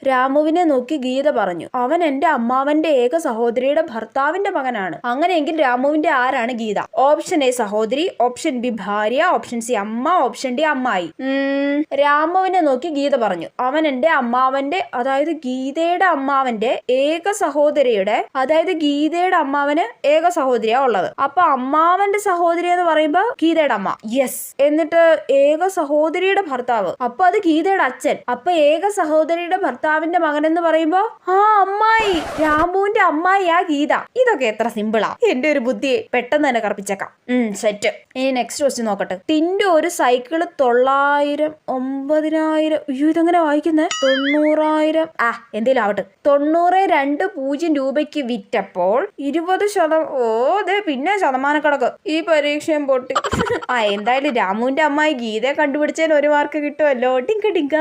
രാമുവിനെ നോക്കി ഗീത പറഞ്ഞു. അവൻ എന്റെ അമ്മാവന്റെ ഏക സഹോദരിയുടെ ഭർത്താവിന്റെ മകനാണ്. അങ്ങനെയെങ്കിൽ രാമുവിന്റെ ആരാണ് ഗീത? ഓപ്ഷൻ എ സഹോദരി, ഓപ്ഷൻ ബി ഭാര്യ, ഓപ്ഷൻ സി അമ്മ, ഓപ്ഷൻ ഡി അമ്മായി. രാമുവിനെ നോക്കി ഗീത പറഞ്ഞു. അവൻ എന്റെ അമ്മാവന്റെ, അതായത് ഗീതയുടെ അമ്മാവന്റെ ഏക സഹോദരിയുടെ, അതായത് ഗീതയുടെ അമ്മാവന് ഏക സഹോദരിയാ ഉള്ളത്. അപ്പൊ അമ്മാവന്റെ സഹോദരി എന്ന് പറയുമ്പോ ഗീതയുടെ അമ്മ. യെസ്. എന്നിട്ട് ഏക സഹോദരിയുടെ ഭർത്താവ്, അപ്പൊ അത് ഗീതയുടെ അച്ഛൻ. അപ്പൊ ഏക സഹോദരിയുടെ ഭർത്താവിന്റെ മകൻ എന്ന് പറയുമ്പോ അമ്മായി, രാമുവിന്റെ അമ്മായിയാ ഗീത. ഇതൊക്കെ എത്ര സിമ്പിളാ. എന്റെ ഒരു ബുദ്ധിയെ പെട്ടെന്ന് തന്നെ കറപ്പിച്ചേക്കാം. സെറ്റ്. ഇനി നെക്സ്റ്റ് ക്വസ്റ്റ്യൻ നോക്കട്ടെ. ടിൻഡു ഒരു സൈക്കിള് 900, 9000, ഇതെങ്ങനെ വായിക്കുന്നേ? 900,000, എന്തേലും ആവട്ടെ, 90,2 രൂപയ്ക്ക് വിറ്റപ്പോൾ 20%. പിന്നെ ശതമാനക്കണക്ക്. ഈ പരീക്ഷയും പൊട്ടി. എന്തായാലും രാമുവിന്റെ അമ്മായി ഗീതയെ കണ്ടുപിടിച്ചതിന് 1 മാർക്ക് കിട്ടുമല്ലോ. ടിങ്ക ടിങ്ക.